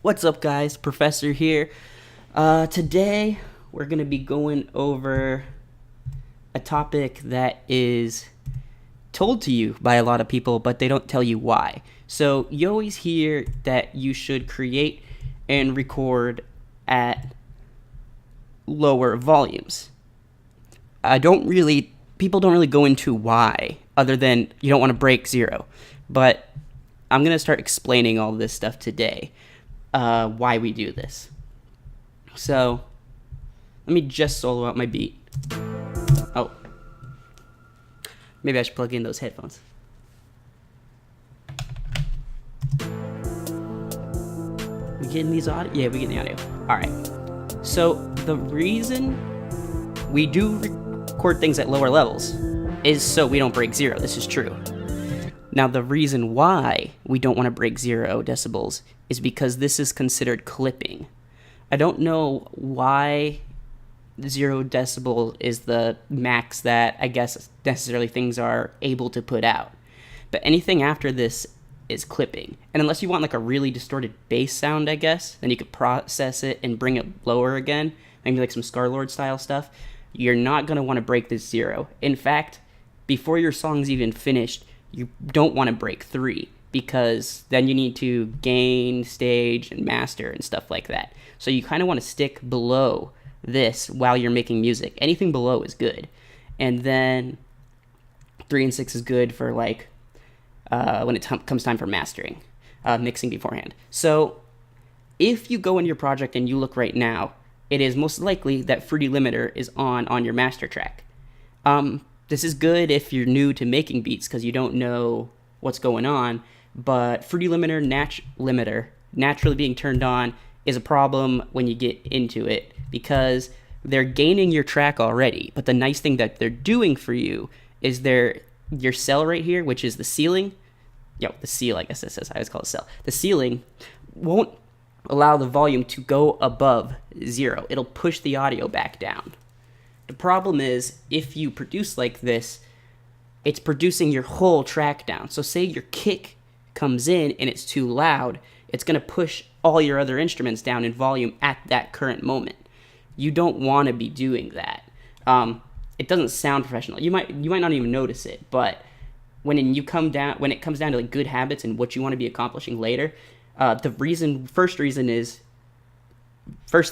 What's up, guys? Professor here. Today we're going to be going over a topic that is told to you by a lot of people, but they don't tell you why. So you always hear that you should create and record at lower volumes. People don't really go into why, other than you don't want to break zero. But I'm going to start explaining all this stuff today, why we do this. So let me just solo out my beat. Oh, maybe I should plug in those headphones. We getting these audio? Yeah, we getting the audio. All right. So the reason we do record things at lower levels is so we don't break zero. This is true. Now, the reason why we don't want to break 0 decibels is because this is considered clipping. I don't know why 0 decibel is the max that I guess necessarily things are able to put out. But anything after this is clipping. And unless you want like a really distorted bass sound, I guess, then you could process it and bring it lower again, maybe like some Scarlord style stuff. You're not going to want to break this 0. In fact, before your song's even finished, you don't want to break 3 because then you need to gain, stage, and master and stuff like that. So you kind of want to stick below this while you're making music. Anything below is good. And then 3 and 6 is good for like when it comes time for mastering, mixing beforehand. So if you go into your project and you look right now, it is most likely that Fruity Limiter is on your master track. This is good if you're new to making beats because you don't know what's going on, but Fruity Limiter naturally being turned on is a problem when you get into it because they're gaining your track already. But the nice thing that they're doing for you is your cell right here, which is the ceiling. The seal, I guess this is. I always call it cell. The ceiling won't allow the volume to go above 0. It'll push the audio back down. The problem is, if you produce like this, it's producing your whole track down. So say your kick comes in and it's too loud, it's going to push all your other instruments down in volume at that current moment. You don't want to be doing that. It doesn't sound professional. You might not even notice it, but when it comes down to like good habits and what you want to be accomplishing later, first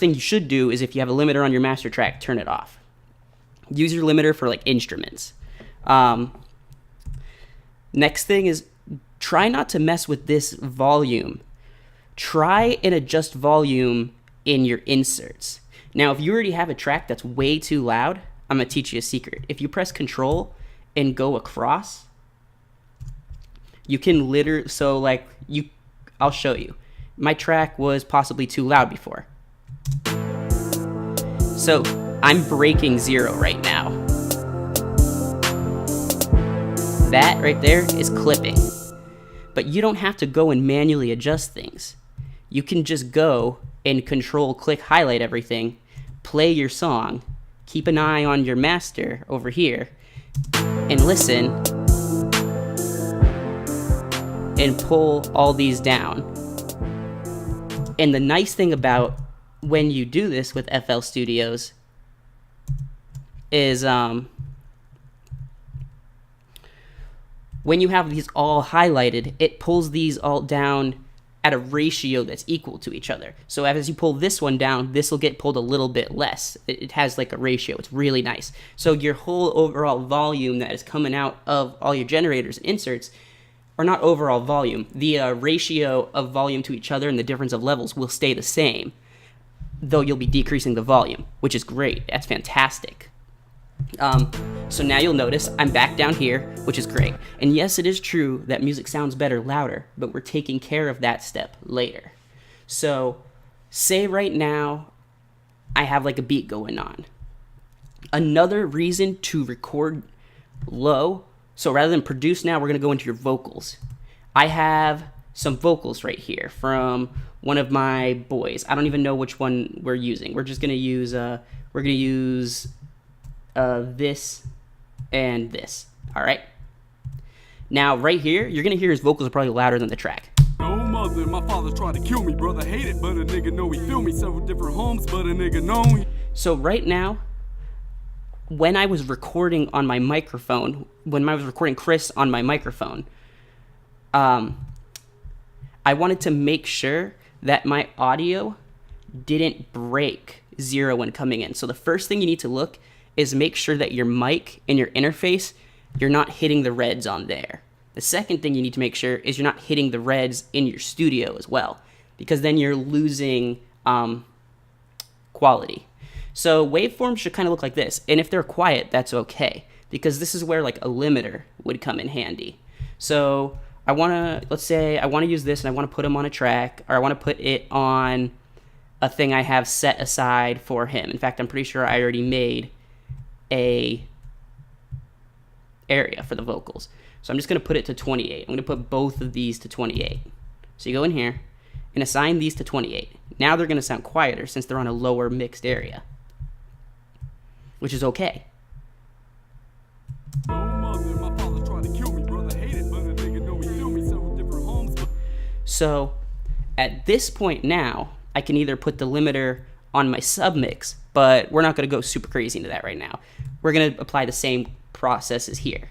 thing you should do is if you have a limiter on your master track, turn it off. Use your limiter for like instruments. Next thing is try not to mess with this volume. Try and adjust volume in your inserts. Now, if you already have a track that's way too loud, I'm going to teach you a secret. If you press Control and go across, you can I'll show you. My track was possibly too loud before. So I'm breaking 0 right now. That right there is clipping. But you don't have to go and manually adjust things. You can just go and click, highlight everything, play your song, keep an eye on your master over here, and listen, and pull all these down. And the nice thing about when you do this with FL Studios is when you have these all highlighted, it pulls these all down at a ratio that's equal to each other. So as you pull this one down, this will get pulled a little bit less. It has like a ratio. It's really nice. So your whole overall volume that is coming out of all your generators and inserts, or not overall volume, the ratio of volume to each other and the difference of levels will stay the same, though you'll be decreasing the volume, which is great. That's fantastic. So now you'll notice I'm back down here, which is great. And yes, it is true that music sounds better louder, but we're taking care of that step later. So say right now I have like a beat going on. Another reason to record low, so rather than produce now, we're going to go into your vocals. I have some vocals right here from one of my boys. I don't even know which one we're using. We're just gonna use this and this. All right. Now right here, you're gonna hear his vocals are probably louder than the track. No mother, my father tried to kill me, brother hate it, but a nigga know he feel me. Several different homes, but a nigga know. So right now, when I was recording on my microphone, when I was recording Chris on my microphone, I wanted to make sure that my audio didn't break 0 when coming in. So the first thing you need to look is make sure that your mic and your interface, you're not hitting the reds on there. The second thing you need to make sure is you're not hitting the reds in your studio as well, because then you're losing quality. So waveforms should kind of look like this, and if they're quiet, that's okay, because this is where like a limiter would come in handy. So let's say I want to use this and I want to put him on a track, or I want to put it on a thing I have set aside for him. In fact, I'm pretty sure I already made a area for the vocals. So I'm just going to put it to 28. I'm going to put both of these to 28. So you go in here and assign these to 28. Now they're going to sound quieter since they're on a lower mixed area, which is okay. So at this point now, I can either put the limiter on my submix, but we're not going to go super crazy into that right now. We're going to apply the same processes here.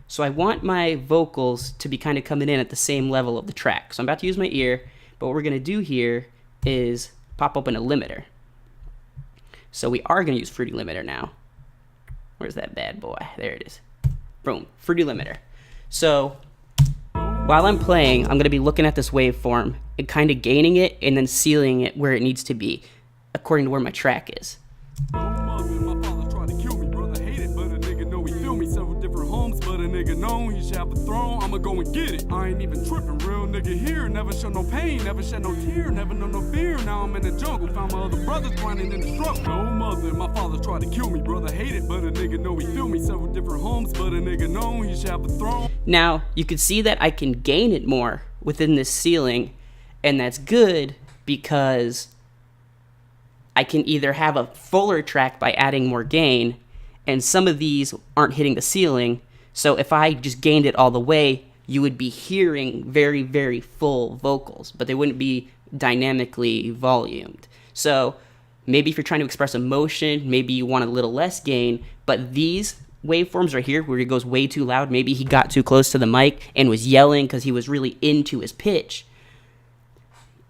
So I want my vocals to be kind of coming in at the same level of the track. So I'm about to use my ear, but what we're going to do here is pop open a limiter. So we are going to use Fruity Limiter now. Where's that bad boy? There it is. Boom, Fruity Limiter. So while I'm playing, I'm going to be looking at this waveform and kind of gaining it and then sealing it where it needs to be, according to where my track is. Nigga know he should have a throne, I'ma go and get it. I ain't even tripping, real nigga here. Never show no pain, never shed no tear, never know no fear. Now I'm in the jungle, found my other brothers grinding in the struggle. No mother, my father tried to kill me, brother hate it, but a nigga know he feel me. Several different homes, but a nigga know he should have a throne. Now you can see that I can gain it more within this ceiling, and that's good because I can either have a fuller track by adding more gain, and some of these aren't hitting the ceiling. So if I just gained it all the way, you would be hearing very, very full vocals, but they wouldn't be dynamically volumed. So maybe if you're trying to express emotion, maybe you want a little less gain, but these waveforms right here where it goes way too loud, maybe he got too close to the mic and was yelling because he was really into his pitch,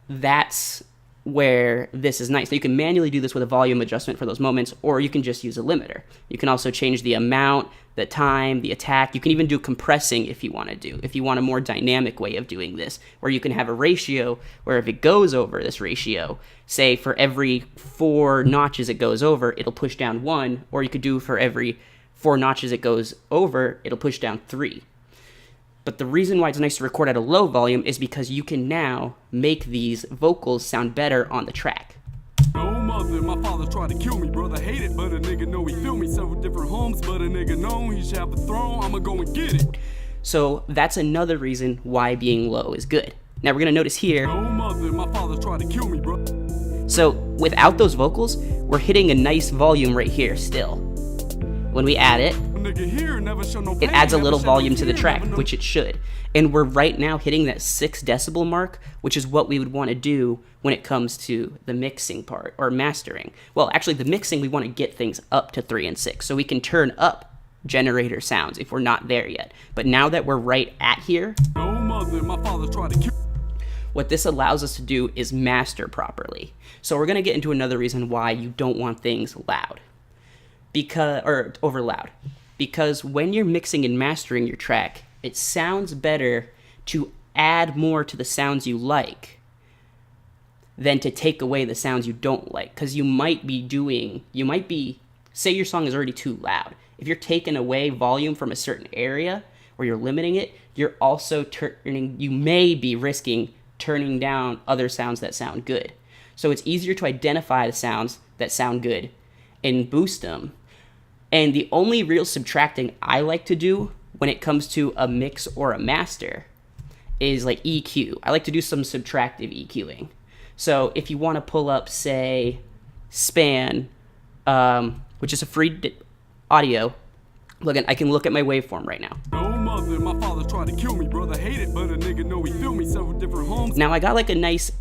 that's where this is nice. Now you can manually do this with a volume adjustment for those moments, or you can just use a limiter. You can also change the amount, the time, the attack. You can even do compressing if you want to do. If you want a more dynamic way of doing this, where you can have a ratio where if it goes over this ratio, say for every 4 notches it goes over, it'll push down 1, or you could do for every 4 notches it goes over, it'll push down 3. But the reason why it's nice to record at a low volume is because you can now make these vocals sound better on the track. No mother, my father tried to kill me, brother hate it, but a nigga know he feel me. Several different homes, but a nigga know he should have a throne, I'ma go and get it. So that's another reason why being low is good. Now we're gonna notice here. No mother, my father tried to kill me, bro. So without those vocals, we're hitting a nice volume right here still. When we add it, it adds a little volume to the track, which it should. And we're right now hitting that 6 decibel mark, which is what we would want to do when it comes to the mixing part, or mastering. Well, actually the mixing, we want to get things up to 3 and 6, so we can turn up generator sounds if we're not there yet. But now that we're right at here, what this allows us to do is master properly. So we're going to get into another reason why you don't want things loud. Or over loud, because when you're mixing and mastering your track, it sounds better to add more to the sounds you like than to take away the sounds you don't like, because you might be, say your song is already too loud. If you're taking away volume from a certain area or you're limiting it, you're also you may be risking turning down other sounds that sound good. So it's easier to identify the sounds that sound good and boost them. And the only real subtracting I like to do when it comes to a mix or a master is like EQ. I like to do some subtractive EQing. So if you want to pull up, say, Span, which is a free audio, look, I can look at my waveform right now. No mother, my father tried to kill me, brother hate it, but a nigga know he feel me, several different homes. Now I got like a nice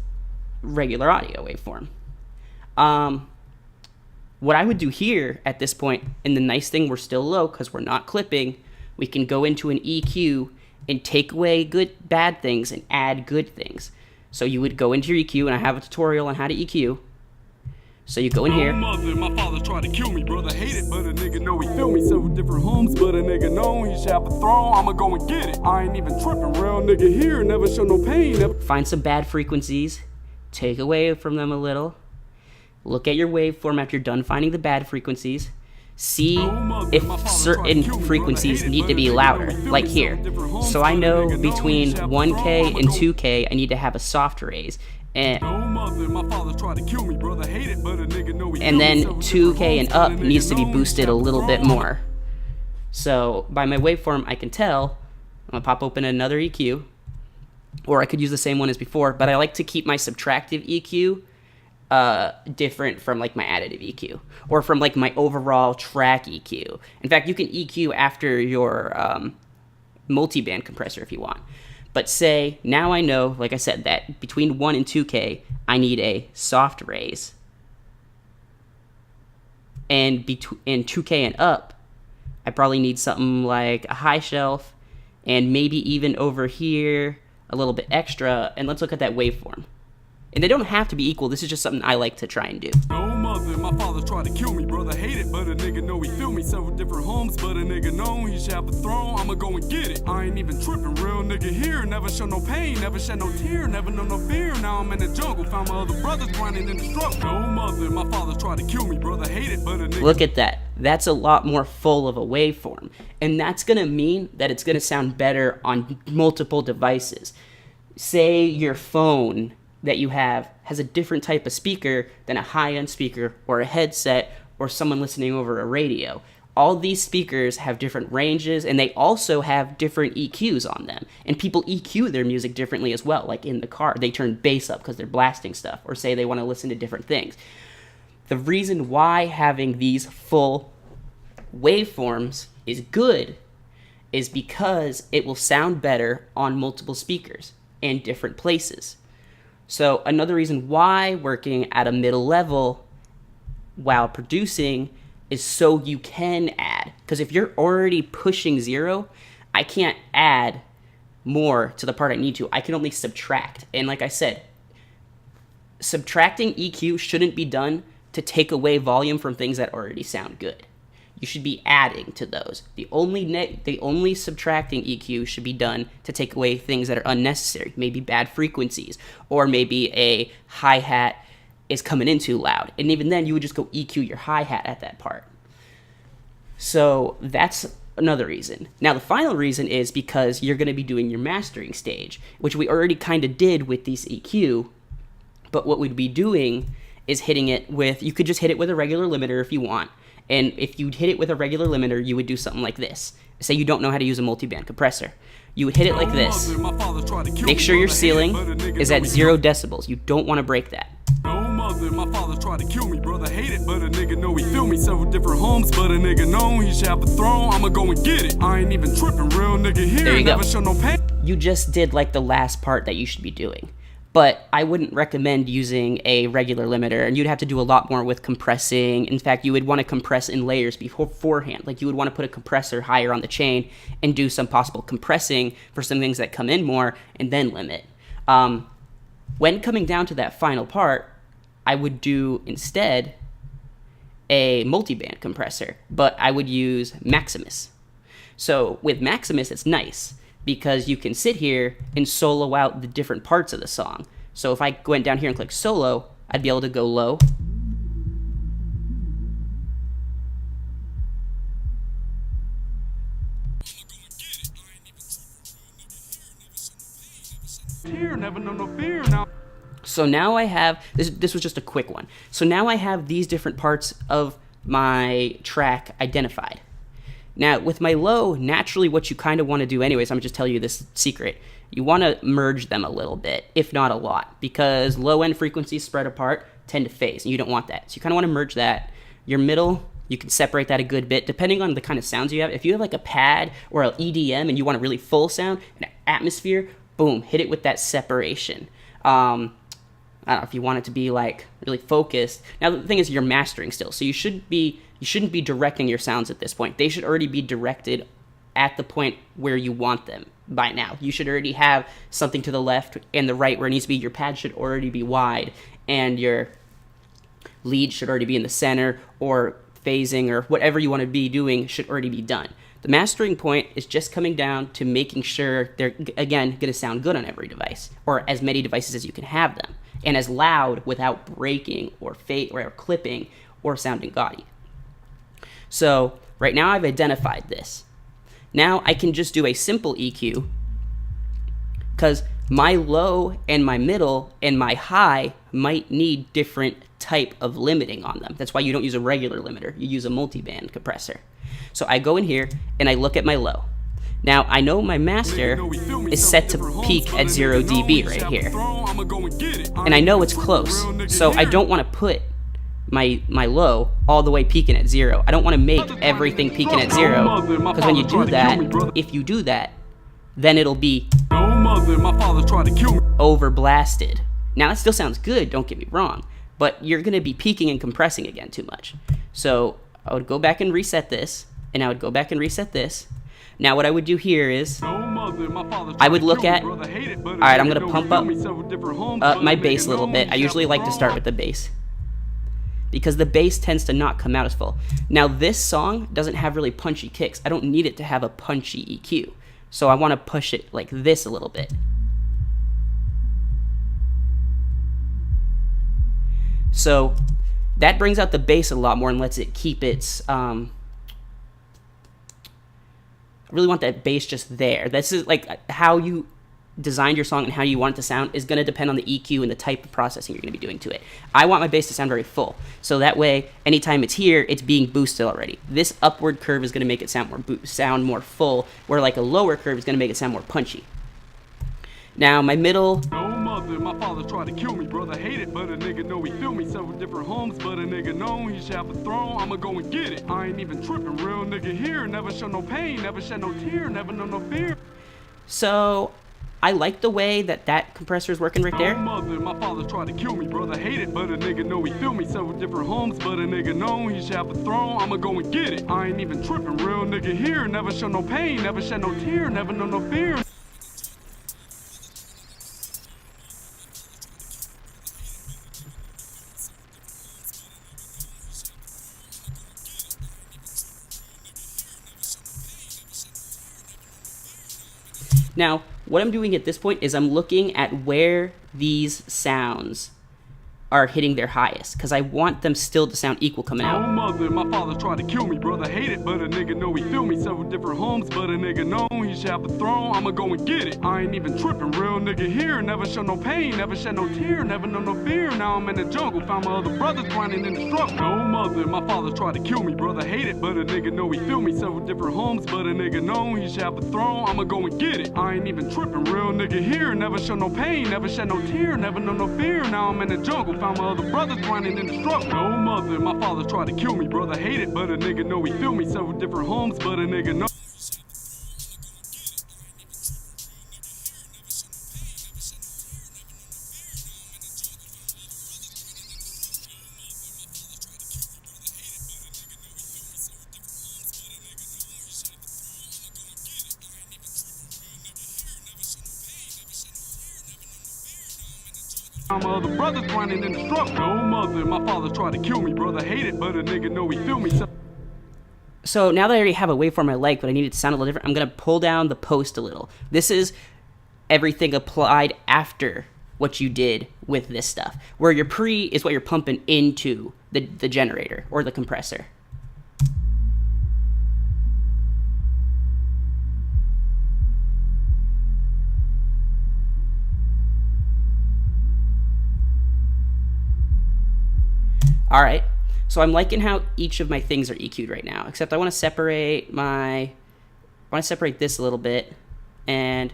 regular audio waveform. What I would do here at this point, and the nice thing, we're still low because we're not clipping, we can go into an EQ and take away bad things and add good things. So you would go into your EQ, and I have a tutorial on how to EQ. So you go in here. No mother, my father tried to kill me, brother hate it, but a nigga know he feel me, several different homes, but a nigga know he should have a throne, I'ma go and get it. I ain't even tripping, real nigga here, never show no pain, never. Find some bad frequencies, take away from them a little. Look at your waveform after you're done finding the bad frequencies. See if certain frequencies need to be louder, like here. So I know between 1K and 2K, I need to have a soft raise. And then 2K and up needs to be boosted a little bit more. So by my waveform, I can tell. I'm gonna pop open another EQ, or I could use the same one as before, but I like to keep my subtractive EQ different from like my additive EQ, or from like my overall track EQ. In fact, you can EQ after your multi-band compressor if you want. But say, now I know, like I said, that between 1 and 2K, I need a soft raise. And in 2K and up, I probably need something like a high shelf, and maybe even over here, a little bit extra. And let's look at that waveform. And they don't have to be equal. This is just something I like to try and do. No mother, my father tried to kill me, brother hate it, but a nigga know he feel me, several different homes, but a nigga know he should have a throne, I'ma go and get it. I ain't even tripping, real nigga here, never show no pain, never shed no tear, never know no fear. Now I'm in the jungle, found my other brothers grinding in the struggle. No mother, my father tried to kill me, brother hate it, but a nigga. Look at that. That's a lot more full of a waveform. And that's gonna mean that it's gonna sound better on multiple devices. Say your phone that you have has a different type of speaker than a high-end speaker or a headset or someone listening over a radio. All these speakers have different ranges, and they also have different EQs on them. And people EQ their music differently as well, like in the car. They turn bass up because they're blasting stuff, or say they want to listen to different things. The reason why having these full waveforms is good is because it will sound better on multiple speakers and different places. So another reason why working at a middle level while producing is so you can add. Because if you're already pushing 0, I can't add more to the part I need to. I can only subtract. And like I said, subtracting EQ shouldn't be done to take away volume from things that already sound good. You should be adding to those. The only subtracting EQ should be done to take away things that are unnecessary, maybe bad frequencies, or maybe a hi-hat is coming in too loud. And even then, you would just go EQ your hi-hat at that part. So that's another reason. Now, the final reason is because you're going to be doing your mastering stage, which we already kind of did with these EQ, but what we'd be doing is hitting it with, you could just hit it with a regular limiter if you want. And if you hit it with a regular limiter, you would do something like this. Say you don't know how to use a multi-band compressor. You would hit it like this. Make sure your ceiling is at 0 decibels. You don't want to break that. No mother, my father tried to kill me, brother hate it, but a nigga know he feel me, several different homes, but a nigga know he should have a throne, I'ma go and get it. I ain't even tripping, real nigga here, there you never go. show no pain. You just did like the last part that you should be doing. But I wouldn't recommend using a regular limiter, and you'd have to do a lot more with compressing. In fact, you would want to compress in layers beforehand. Like you would want to put a compressor higher on the chain and do some possible compressing for some things that come in more, and then limit. When coming down to that final part, I would do instead a multi-band compressor, but I would use Maximus. So with Maximus, it's nice, because you can sit here and solo out the different parts of the song. So if I went down here and click solo, I'd be able to go low. Here, never know no fear now. So now I have, this was just a quick one. So now I have these different parts of my track identified. Now, with my low, naturally what you kind of want to do anyways, I'm going to just tell you this secret. you want to merge them a little bit, if not a lot, because low end frequencies spread apart tend to phase, and you don't want that. So you kind of want to merge that. Your middle, you can separate that a good bit, depending on the kind of sounds you have. If you have like a pad or an EDM and you want a really full sound, an atmosphere, boom, hit it with that separation. I don't know if you want it to be like really focused. Now the thing is, you're mastering still, so you shouldn't be directing your sounds at this point. They should already be directed at the point where you want them by now. You should already have something to the left and the right where it needs to be. Your pad should already be wide, and your lead should already be in the center, or phasing or whatever you want to be doing should already be done. The mastering point is just coming down to making sure they're, again, going to sound good on every device, or as many devices as you can have them, and as loud without breaking or or clipping or sounding gaudy. So right now I've identified this. Now I can just do a simple EQ, because my low and my middle and my high might need different type of limiting on them. That's why you don't use a regular limiter. You use a multiband compressor. So I go in here and I look at my low. Now I know my master is set to peak at 0 dB right here, and I know it's close, so I don't want to put my low all the way peaking at 0. I don't want to make everything peaking at 0, because when you do that, if you do that, then it'll be over blasted. Now that still sounds good, don't get me wrong, but you're going to be peaking and compressing again too much. So I would go back and reset this, and I would go back and reset this. Now what I would do here is I would look at, all right, I'm going to pump up my bass a little bit. I usually like to start with the bass, because the bass tends to not come out as full. Now this song doesn't have really punchy kicks. I don't need it to have a punchy EQ. So I want to push it like this a little bit. So that brings out the bass a lot more and lets it keep its, I really want that bass just there. This is like how you designed your song and how you want it to sound is going to depend on the EQ and the type of processing you're going to be doing to it. I want my bass to sound very full, so that way anytime it's here, it's being boosted already. This upward curve is going to make it sound more full, where like a lower curve is going to make it sound more punchy. Now my middle, my father tried to kill me, brother hate it, but a nigga know he feel me. Several different homes, but a nigga know he should have a throne. I'ma go and get it. I ain't even tripping, real nigga here. Never show no pain, never shed no tear, never know no fear. So I like the way that compressor is working right there. My father tried to kill me, brother hate it, but a nigga know he feel me. Several different homes, but a nigga know he should have a throne. I'ma go and get it. I ain't even tripping, real nigga here. Never show no pain, never shed no tear, never know no fear. Now, what I'm doing at this point is I'm looking at where these sounds are hitting their highest, because I want them still to sound equal coming out. My father tried to kill me, brother hate it, but a nigga know he feel me. Several different homes, but a nigga know he should have a throne. I'ma go and get it. I ain't even tripping, real nigga here. Never show no pain, never shed no tear, never know no fear. Now I'm in the jungle, found my other brothers grinding in the struggle. No mother, my father tried to kill me, brother hate it, but a nigga know he feel me. Several different homes, but a nigga know he should have a throne. I'ma go and get it. I ain't even tripping, real nigga here. Never show no pain, never shed no tear, never know no fear. Now I'm in the jungle, found my other brothers grinding in the struggle. No mother, my father tried to kill me, brother hate it, but a nigga know he feel me. Several different homes, but a nigga know. My other brothers grinding in the struggle. No mother, my father tried to kill me, brother hate it, but a nigga know he feel me. So now that I already have a waveform I like, but I need it to sound a little different, I'm going to pull down the post a little. This is everything applied after what you did with this stuff, where your pre is what you're pumping into the generator or the compressor. All right, so I'm liking how each of my things are EQ'd right now, except I want to separate this a little bit, and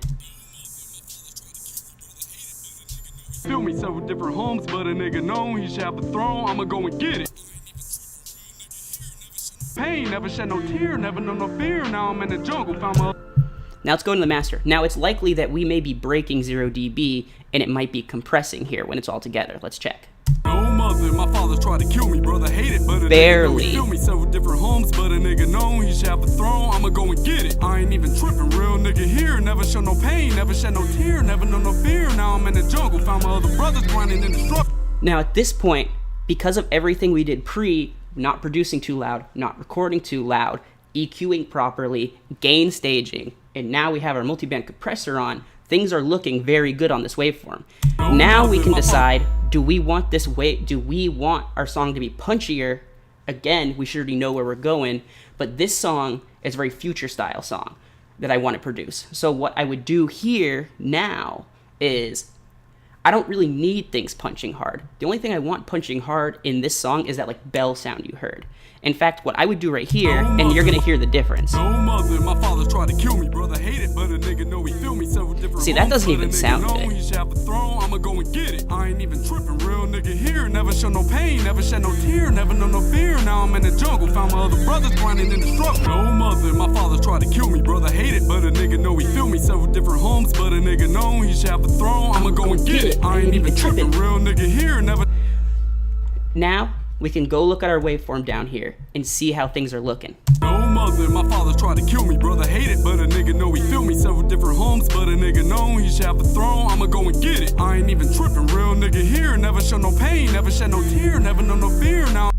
Feel me, several different homes, but a nigga know he should have a throne. I'ma go and get it. Pain, never shed no tear, never know no fear. Now I'm in the jungle, found my. Now let's go into the master. Now it's likely that we may be breaking 0 dB and it might be compressing here when it's all together. Let's check. No mother, my father tried to kill me, brother hate it, but a Barely. nigga know he feel me, several different homes, but a nigga know he should have a throne. I'ma go and get it. I ain't even tripping, real nigga here, never show no pain, never shed no tear, never know no fear. Now I'm in the jungle, found my other brothers grinding in the struggle. Now at this point, because of everything we did pre, not producing too loud, not recording too loud, EQing properly, gain staging, and now we have our multiband compressor on, things are looking very good on this waveform. Now we can decide, do we want our song to be punchier? Again, we should already know where we're going, but this song is a very future style song that I want to produce. So what I would do here now is, I don't really need things punching hard. The only thing I want punching hard in this song is that like bell sound you heard. In fact, what I would do right here, and you're gonna hear the difference. No mother, my father tried to kill me, brother hate it, but a nigga know he feel me, several different. See, that doesn't homes, even but a nigga sound know good. He should have a throne, I'ma go and get it. I ain't even tripping, real nigga here, never show no pain, never shed no tear, never know no fear. Now I'm in the jungle, found my other brothers grinding in the struggle. No mother, my father tried to kill me, brother hate it, but a nigga know he feel me, several different homes, but a nigga know he should have a throne. I'ma go and get it. I ain't even tripping, real nigga here, never. Now, we can go look at our waveform down here and see how things are looking. No mother, my father tried to kill me, brother hate it, but a nigga know he feel me, several different homes, but a nigga know he should have a throne. I'ma go and get it. I ain't even tripping, real nigga here, never show no pain, never shed no tear, never know no fear. Now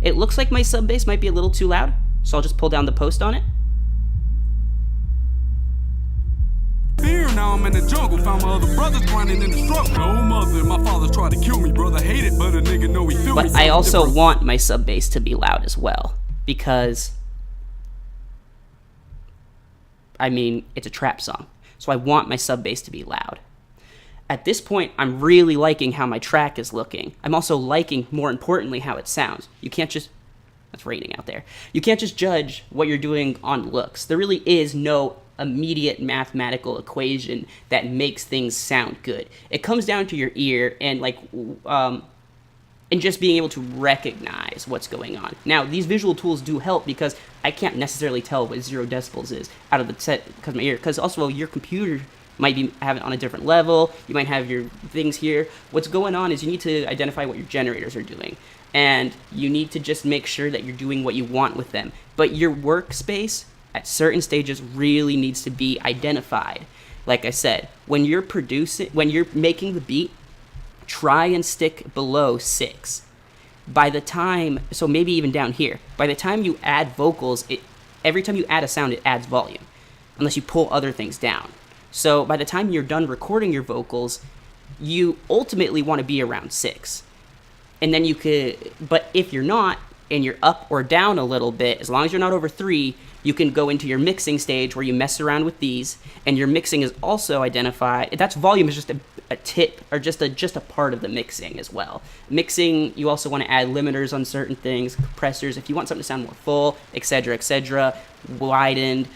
It looks like my sub bass might be a little too loud, so I'll just pull down the post on it. now I'm in the jungle, found my other brothers grinding in the struggle. No mother, my father tried to kill me, brother hate it, but a nigga know he feel me. But I also want my sub bass to be loud as well, because I mean, it's a trap song, so I want my sub bass to be loud. At this point, I'm really liking how my track is looking. I'm also liking, more importantly, how it sounds. You can't just, it's raining out there. You can't just judge what you're doing on looks. There really is no immediate mathematical equation that makes things sound good. It comes down to your ear and and just being able to recognize what's going on. Now, these visual tools do help because I can't necessarily tell what 0 decibels is out of the set because my ear. Because also your computer might be having it on a different level. You might have your things here. What's going on is you need to identify what your generators are doing. And you need to just make sure that you're doing what you want with them. But your workspace at certain stages really needs to be identified. Like I said, when you're making the beat, try and stick below 6. By the time, so maybe even down here, by the time you add vocals, every time you add a sound, it adds volume, unless you pull other things down. So by the time you're done recording your vocals, you ultimately want to be around 6. And then you could, but if you're not, and you're up or down a little bit, as long as you're not over 3, you can go into your mixing stage where you mess around with these, and your mixing is also identified. That's volume is just a tip, or just a part of the mixing as well. Mixing, you also want to add limiters on certain things, compressors, if you want something to sound more full, etc., widened,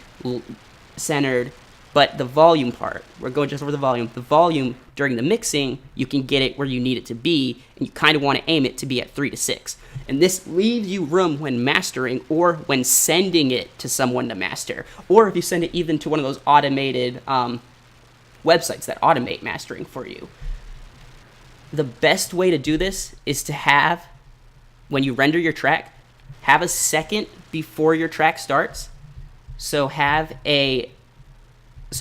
centered. But the volume part, we're going just over the volume. The volume during the mixing, you can get it where you need it to be, and you kind of want to aim it to be at 3 to 6. And this leaves you room when mastering or when sending it to someone to master. Or if you send it even to one of those automated websites that automate mastering for you. The best way to do this is to have, when you render your track, have a second before your track starts. So if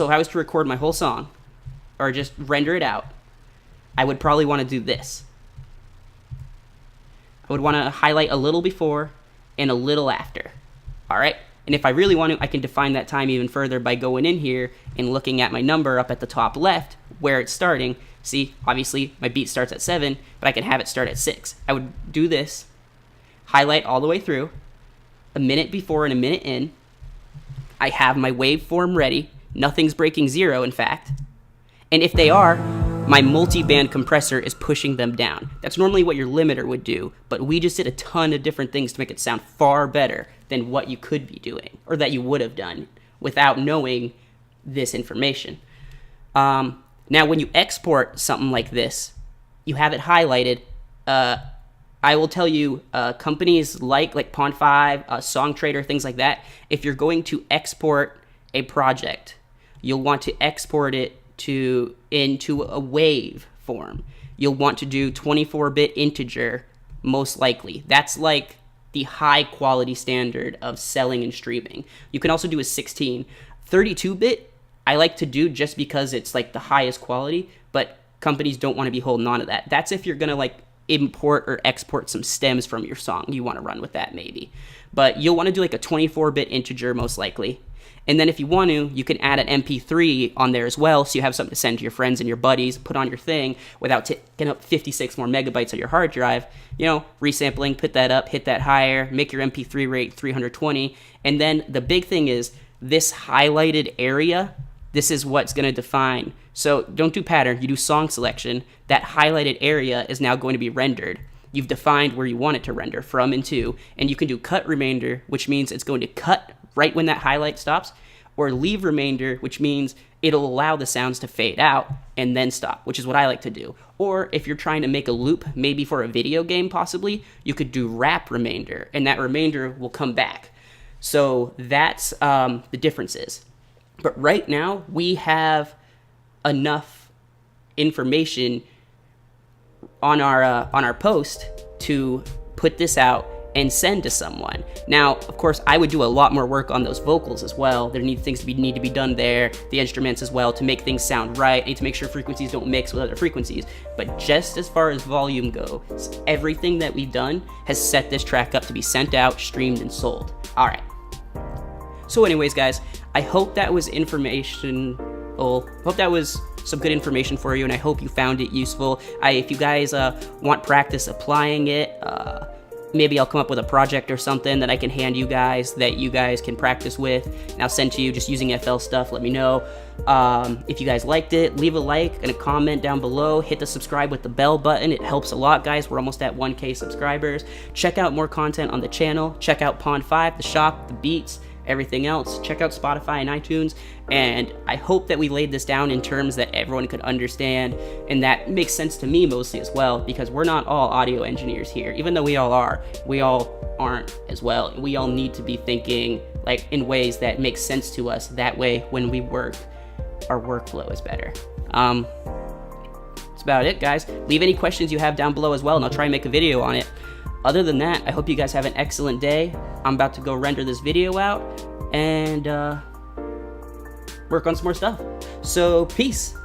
I was to record my whole song, or just render it out, I would probably want to do this. I would want to highlight a little before and a little after. All right? And if I really want to, I can define that time even further by going in here and looking at my number up at the top left where it's starting. See, obviously my beat starts at 7, but I can have it start at 6. I would do this, highlight all the way through, a minute before and a minute in. I have my waveform ready. Nothing's breaking 0, in fact. And if they are, my multi-band compressor is pushing them down. That's normally what your limiter would do, but we just did a ton of different things to make it sound far better than what you could be doing, or that you would have done without knowing this information. Now, when you export something like this, you have it highlighted. I will tell you, companies like Pond5, SongTrader, things like that, if you're going to export a project, you'll want to export it into a wave form. You'll want to do 24-bit integer, most likely. That's like the high quality standard of selling and streaming. You can also do a 16. 32-bit, I like to do just because it's like the highest quality, but companies don't want to be holding on to that. That's if you're going to like import or export some stems from your song. You want to run with that maybe. But you'll want to do like a 24-bit integer most likely. And then if you want to, you can add an MP3 on there as well, so you have something to send to your friends and your buddies, put on your thing without taking up 56 more megabytes of your hard drive. You know, resampling, put that up, hit that higher, make your MP3 rate 320. And then the big thing is this highlighted area, this is what's going to define. So don't do pattern, you do song selection. That highlighted area is now going to be rendered. You've defined where you want it to render from and to, and you can do cut remainder, which means it's going to cut right when that highlight stops, or leave remainder, which means it'll allow the sounds to fade out and then stop, which is what I like to do. Or if you're trying to make a loop, maybe for a video game possibly, you could do wrap remainder, and that remainder will come back. So that's the differences. But right now, we have enough information on our post to put this out and send to someone. Now, of course, I would do a lot more work on those vocals as well. There need to be done there, the instruments as well, to make things sound right. I need to make sure frequencies don't mix with other frequencies. But just as far as volume goes, everything that we've done has set this track up to be sent out, streamed, and sold. All right. So anyways, guys, I hope that was some good information for you, and I hope you found it useful. If you guys want practice applying it, maybe I'll come up with a project or something that I can hand you guys that you guys can practice with, and I'll send to you just using FL stuff. Let me know. If you guys liked it, leave a like and a comment down below. Hit the subscribe with the bell button. It helps a lot, guys. We're almost at 1K subscribers. Check out more content on the channel. Check out Pond5, the shop, the beats, everything else. Check out Spotify and iTunes, and I hope that we laid this down in terms that everyone could understand, and that makes sense to me mostly as well, because we're not all audio engineers here. Even though we all are, we all aren't as well. We all need to be thinking like in ways that make sense to us. That way, when we work, our workflow is better. That's about it, guys. Leave any questions you have down below as well, and I'll try and make a video on it. Other than that, I hope you guys have an excellent day. I'm about to go render this video out and work on some more stuff. So, peace.